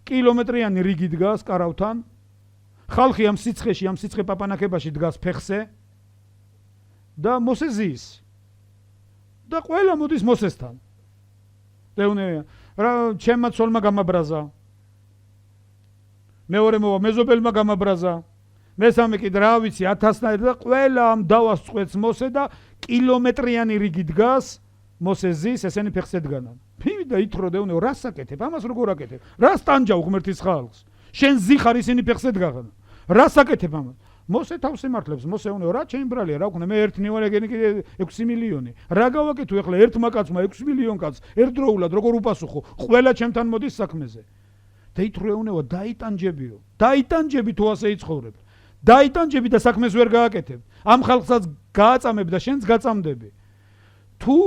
კილომეტრიანი რიგი დგას კარავთან ხალხი ამ სიცხე პაპანაკებაში დგას ფეხზე და მოსე ზის და ყველა მოდის მოსესთან დეუნე რა ჩემმა ცოლმა გამაბრაზა მეორე მოვა მეზობელმა გამაბრაზა მესამე კიდე რა ვიცი 1000-ნაირ და ყველა ამ დავას წყვეტს მოსე და კილომეტრიანი რიგი დგას მოსე ზის ესენი ფეხზე დგანან მივიდა ითრო დეუნე რას აკეთებ ამას როგორ აკეთებ რას ტანჯავ ღმერთის ხალხს შენ ზიხარ ისინი ფეხზე დგახან რას აკეთებ ამას მოსე თავს იმართლებს მოსე უნე რა ჩემი ბრალია რა ვქნა მე ერთნი ვარ ეგენი კიდე 6 მილიონი რა გავაკეთო ეხლა ერთმა კაცმა 6 მილიონ კაცს ერთდროულად როგორ უპასუხო ყველა ჩემთან მოდის საქმეზე და ითროეუნევა დაიტანჯები თუ ასე იცხოვრებ დაიტანჯები და საქმეს ვერ გააკეთებ ამ ხალხსაც გააწამებ და შენც გაწამდები თუ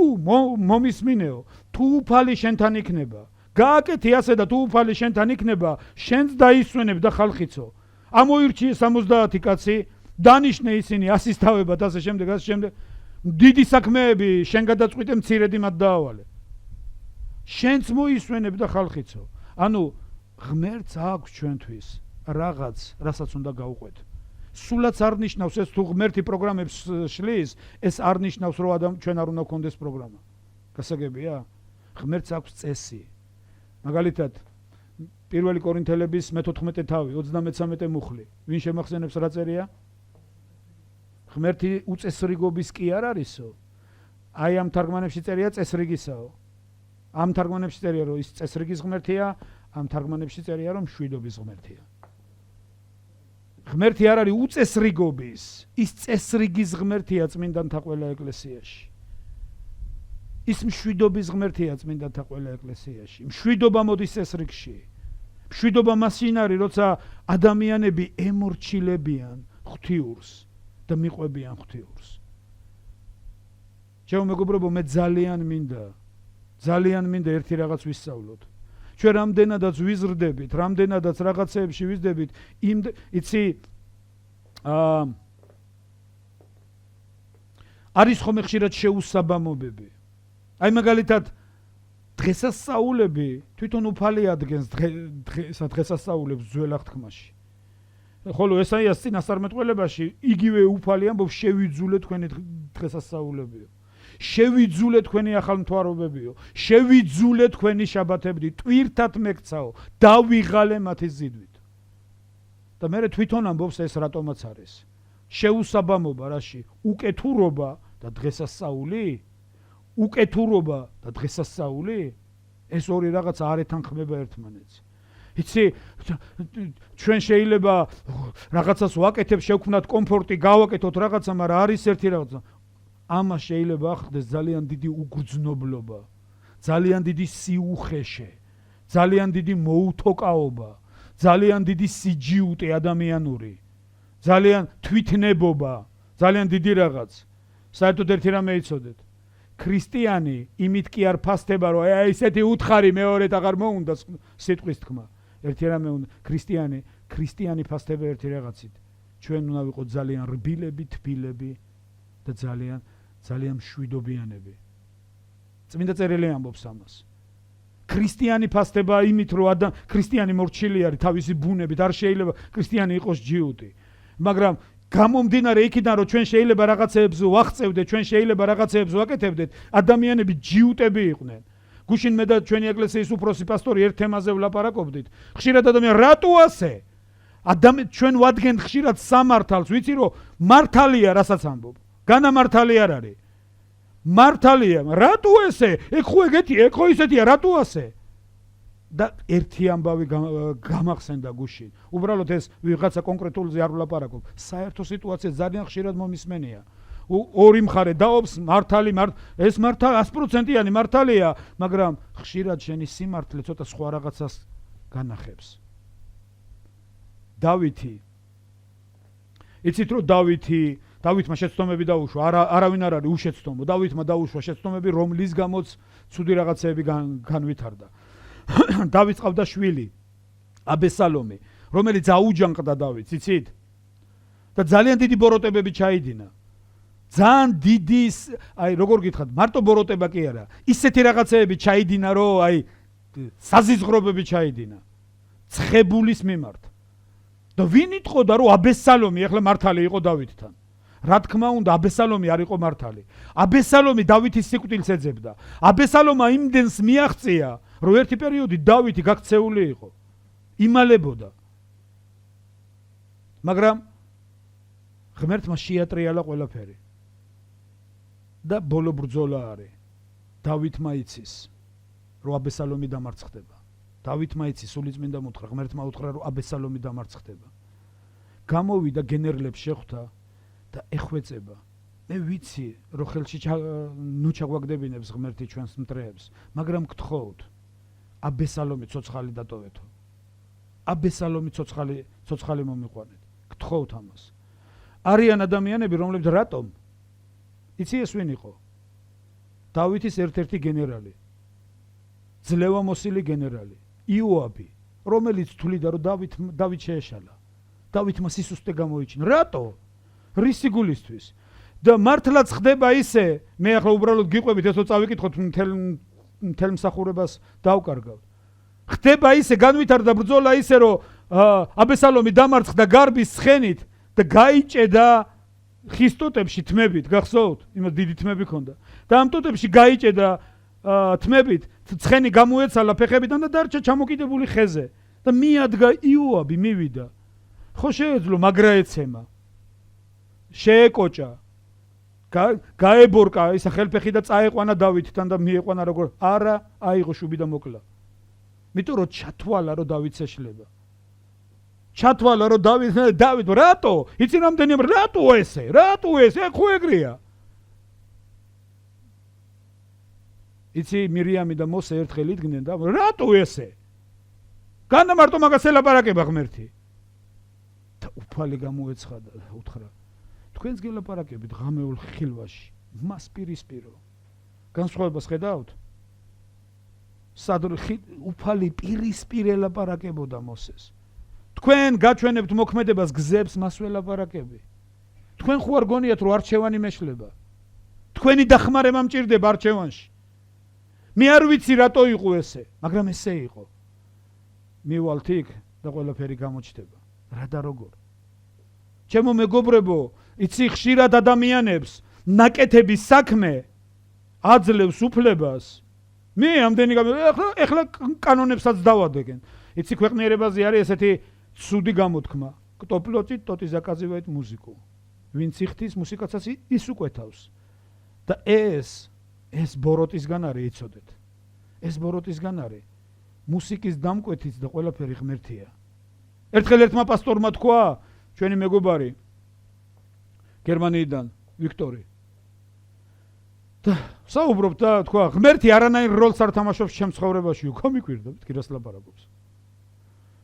მომისმინეო თუ უფალი შენთან იქნება გააკეთე ასე და თუ უფალი შენთან იქნება შენც დაისვენებ და ხალხიცო ამოირჩიე 70 კაცი დანიშნე ისინი ასისთავებად ასე შემდეგ დიდი საქმეები შენ გადაწყვიტე მცირედი მათ დაავალე შენც მოისვენებ და ხალხიცო ანუ ღმერთს აქვს ჩვენთვის რაღაც რასაც უნდა გავუყვეთ სულაც არ ნიშნავს ეს თუ ღმერთი პროგრამებს შლის ეს არ ნიშნავს რომ ჩვენ არ უნდა გქონდეს პროგრამა გასაგებია ღმერთს აქვს წესი მაგალითად პირველი კორინთელების მე-14 თავი 33 მუხლი ვინ შემახსენებს რა წერია ღმერთი უწესრიგობის კი არ არისო აი ამ თარგმანებში წერია წესრიგისაო ამ თარგმანებში წერია რომ ის წესრიგის ღმერთია ამ თარგმანებში წერია რომ მშვიდობის ღმერთია ღმერთი არ არის უწესრიგობის ის წესრიგის ღმერთია წმინდანთა ყველა ეკლესიაში ის მშვიდობის ღმერთია წმინდანთა ყველა ეკლესიაში მშვიდობა მოდის წესრიგში მშვიდობა მასინ არის როცა ადამიანები ემორჩილებიან ღვთიურს და მიყვებიან ღვთიურს ჩემო მეგობრებო მე ძალიან მინდა ერთი რაღაც ვისწავლოთ ჩვენ რამდენადაც ვიზრდებით რამდენადაც რაღაცეებში ვიზრდებით იცი არის ხომ ხშირად შეუსაბამობები აი მაგალითად დღესასწაულები თვითონ უფალი ადგენს დღესასწაულებს ძველ აღთქმაში ხოლო ესაიას წინასწარმეტყველებაში იგივე უფალი ამბობს შევიძულე თქვენი დღესასწაულებიო შევიძულე თქვენი ახალმთვარობებიო შევიძულე თქვენი შაბათებდი ტვირთად მეკცაო დავიღალე მათი ზიდვით და მე თვითონ ამბობს ეს რატომაც არის შეუსაბამობა რაში უკეთურობა და დღესასწაული ეს ორი რაღაცა არ ეთანხმება ერთმანეთს იცი ჩვენ შეიძლება რაღაცას ვაკეთებ შევქმნათ კომფორტი გავაკეთოთ რაღაცა მაგრამ არის ერთი რაღაცა ამას შეიძლება ახდეს ძალიან დიდი უგრძნობლობა, ძალიან დიდი სიუხეშე, ძალიან დიდი მოუთოკაობა, ძალიან დიდი სიჯიუტე ადამიანური, ძალიან თვითნებობა, ძალიან დიდი რაღაც. საერთოდ ერთი რამე იცოდეთ. ქრისტიანი იმით კი არ ფასდება, რომ აი ესეთი უთხარი მეორედ აღარ მოუნდა სიტყვის თქმა. ერთი რამე უნდა ქრისტიანი ფასდება ერთი რაღაცით. ჩვენ უნდა ვიყოთ ძალიან რბილები, თბილები და ძალიან მშვიდობიანები. წმინდა წერილი ამბობს ამას. ქრისტიანი ფასდება იმით, რომ ქრისტიანი მორჩილი არის თავისი ბუნებით, არ შეიძლება ქრისტიანი იყოს ჯიუტი. მაგრამ გამომდინარე იქიდან, რომ ჩვენ შეიძლება რაღაცეებს ვახწევდეთ, ჩვენ შეიძლება რაღაცეებს ვაკეთებდეთ, ადამიანები ჯიუტები იყვნენ. გუშინ მე და ჩვენი ეკლესიის უფროსი პასტორი ერთ თემაზე ვლაპარაკობდით. ხშირად ადამიანი რატო ასე? ჩვენ ვადგენთ ხშირად სამართალს, ვიცი რომ მართალია, რასაც ამბობ. განამართალი არ არის. მართალია, რატო ესე? ეგ ხო ეგეთია, ეგ ხო ისეთია, რატო ასე? და ერთი ამბავი გამახსენდა გუშინ. უბრალოდ ეს ვიღაცა კონკრეტულზე არ ვლაპარაკობ. საერთო სიტუაცია ძალიან ხშირად მომისმენია. ორი მხარე დაობს მართალი, ეს 100%-იანი მართალია, მაგრამ ხშირად შენი სიმართლე ცოტა სხვა რაღაცას განახებს. დავითი. იცით რომ დავითმა შეცდომები დაუშვა, არავინ არ არის უშეცდომო. დავითმა დაუშვა შეცდომები, რომლის გამოც ცუდი რაღაცეები განვითარდა. დავითს ყავდა შვილი, აბესალომი, რომელიც აუჯანყდა დავითს, იცით? და ძალიან დიდი ბოროტებები ჩაიდინა. ძალიან დიდი აი როგორ გითხრათ მარტო ბოროტება კი არა ისეთი რაღაცეები ჩაიდინა რომ აი საზიზღრობები ჩაიდინა ცხებულის მიმართ და ვინ იტყოდა რომ აბესალომი ახლა მართალი იყო დავითთან რა თქმა უნდა აბესალომი არ იყო მართალი აბესალომი დავითის სიკვდილს ეძებდა აბესალომა იმდენს მიაღწია რომ ერთი პერიოდი დავითი გაქცეული იყო იმალებოდა მაგრამ ღმერთმა შეატრიალა ყველაფერი და ბოლო ბრძოლა არის დავითმა იცის რომ აბესალომი დამარცხდება დავითმა იცის სულიწმინდა მოთხრა ღმერთმა უთხრა რომ აბესალომი დამარცხდება გამოვიდა გენერლებს შეხვდა და ეხვეწება მე ვიცი რომ ხელში ნუ ჩაგვაგდებინებს ღმერთი ჩვენს მტრეებს მაგრამ გთხოვთ აბესალომი ცოცხალი დატოვეთო აბესალომი ცოცხალი მომიყვანეთ გთხოვთ ამას არიან ადამიანები რომლებიც რატომ იცი ეს ვინ იყო დავითის ერთ-ერთი გენერალი ძლევამოსილი გენერალი იოაბი რომელიც თვლიდა რომ დავით შეეშალა დავითმა სისუსტე გამოიჩინა რატო რისი გულისთვის და მართლაც ხდება ისე მე ახლა უბრალოდ გიყვებით ესო წავიკითხოთ მთელ მსახურებას დავკარგავთ ხდება ისე განვითარდა ბრძოლა ისე რომ აბესალომი დამარცხდა გარბის ცხენით და გაიჭედა ხის ტოტებში თმებით გახსოვთ იმას დიდი თმები ჰქონდა და ამ ტოტებში გაიჭედა თმებით ცხენი გამოეცალა ფეხებიდან და დარჩა ჩამოკიდებული ხეზე და მიადგა იოაბი მივიდა ხო შეეძლო მაგრა ეცემა შეეკოჭა გაებორკა ისა ხელფეხი და წაეყვანა დავითთან და მიეყვანა როგორ არა აიღო შუბი და მოკლა მითო რომ ჩათვალა რომ დავითს ეშლება ჩათვალა რომ დავით რატო იცი რამდენი რატო ესე ხო ეგრეა იცი მირიამი და მოსე ერთხელ იდგნენ და რატო ესე განა მარტო მაგას ელაპარაკება ღმერთი და უფალი გამოეცხადა და უთხრა თქვენს გელაპარაკებით ღამეულ ხილვაში მას პირისპირო განსხვავებას ხედავთ სადრ უფალი პირისპირ ელაპარაკებოდა მოსეს თქვენ გაჩვენებთ მოქმედებას გზებს მას ველაპარაკები თქვენ ხო არ გონიათ რომ არჩევანი მეშლება თქვენი დახმარება მჭირდება არჩევანში მე არ ვიცი რატო იყო ესე მაგრამ ესე იყო მივალთ იქ და ყველაფერი გამოჩნდება რა და როგორ ჩემო მეგობრებო იცი ხშირად ადამიანებს ნაკეთების საქმე აძლევს უფლებას მე ამდენი ეხლა კანონებსაც დავადეგენ იცი ქვეყნიერებაზე არის ესეთი ცუდი გამოთქმა კტოპლოტი ტოტი ზაკაზივაით მუსიკო ვინც იხდის მუსიკაცას ის უკვეთავს და ეს ბოროტისგან არის იცოდეთ ეს ბოროტისგან არის მუსიკის დამკვეთიც და ყველაფერი ღმერთია ერთხელ ერთმა პასტორმა თქვა ჩვენი მეგობარი გერმანიიდან ვიქტორი და საუბრობ და თქვა ღმერთი არანაირ როლს არ თამაშობს ჩემ ცხოვრებაში უკომიკვირდა მეთქი რას ლაპარაკობს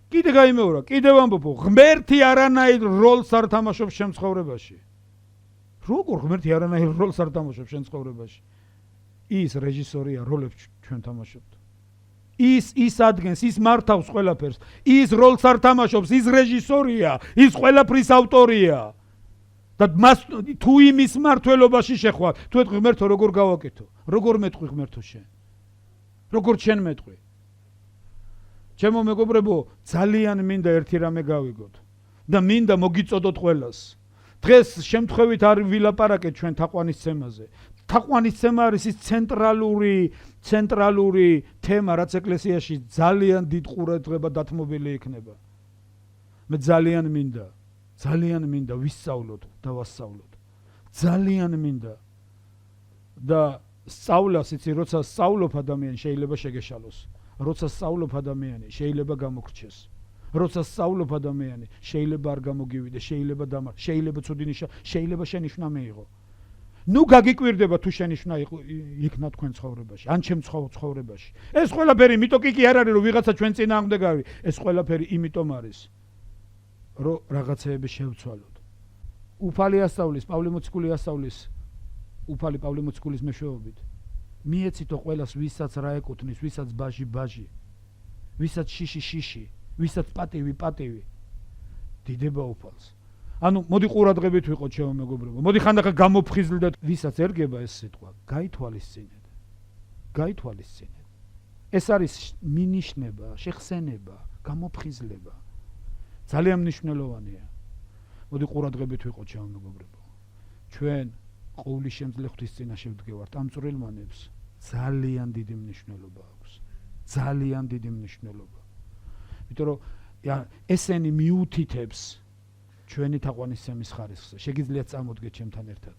კიდე გაიმეორა კიდევ ამბობო ღმერთი არანაირ როლს არ თამაშობს ჩემ ცხოვრებაში როგორ ღმერთი არანაირ როლს არ თამაშობს ჩემ ცხოვრებაში ის რეჟისორია როლებს ჩვენ თამაშობთ ის ადგენს ის მართავს ყველაფერს ის როლს არ თამაშობს ის რეჟისორია ის ყველაფრის ავტორია და მას თუ იმის მართლობაში შეხვალ თუ ეთქვი ღმერთო როგორ გავაკეთო როგორ მეტყვი ღმერთო შენ როგორ შენ მეტყვი ჩემო მეგობრებო ძალიან მინდა ერთი რამე გავიგოთ და მინდა მოგიწოდოთ ყველას დღეს შემთხვევით არ ვილაპარაკეთ ჩვენ თაყვანისცემაზე თაყვანისცემა არის ის ცენტრალური თემა რაც ეკლესიაში ძალიან დიდ ყურადღება დათმობილი იქნება მე ძალიან მინდა ვისწავლოთ და ვასწავლოთ ძალიან მინდა და სწავლას იცი როცა სწავლობ ადამიანი შეიძლება შეგეშალოს როცა სწავლობ ადამიანი შეიძლება გამოგრჩეს როცა სწავლობ ადამიანი შეიძლება არ გამოგივიდეს შეიძლება ცუდი ნიშნა შეიძლება შენიშვნა მეიღო ნუ გაგიკვირდება თუ შენიშვნა იქნა თქვენ ცხოვრებაში ან ჩემ ცხოვრებაში ეს ყველაფერი მიტო კი არ არის რომ ვიღაცა ჩვენ წინააღმდეგ არის ეს ყველაფერი იმიტომ არის რომ რაღაცეები შევცვალოთ უფალი ასწავლის პავლე მოციქული ასწავლის უფალი პავლე მოციქულის მეშვეობით მიეცითო ყველას ვისაც რა ეკუთვნის ვისაც ბაჟი ვისაც შიში ვისაც პატივი დიდება უფალს ანუ მოდი ყურადღებით ვიყოთ ჩემო მეგობრებო. მოდი ხანდახან გამოფხიზლდეთ ვისაც ერგება ეს სიტყვა. გაითვალისწინეთ. გაითვალისწინეთ. ეს არის მინიშნება, შეხსენება, გამოფხიზლება. ძალიან მნიშვნელოვანია. მოდი ყურადღებით ვიყოთ ჩემო მეგობრებო. ჩვენ ყოვლის შემძლე ღვთის წინაშე ვდგევართ ამ წვრილმანებს ძალიან დიდი მნიშვნელობა აქვს. ძალიან დიდი მნიშვნელობა. იმიტომ რომ ესენი მიუთითებს ჩვენი თაყვანისცემის ხარისხზე. შეგიძლიათ წამოდგეთ ჩემთან ერთად.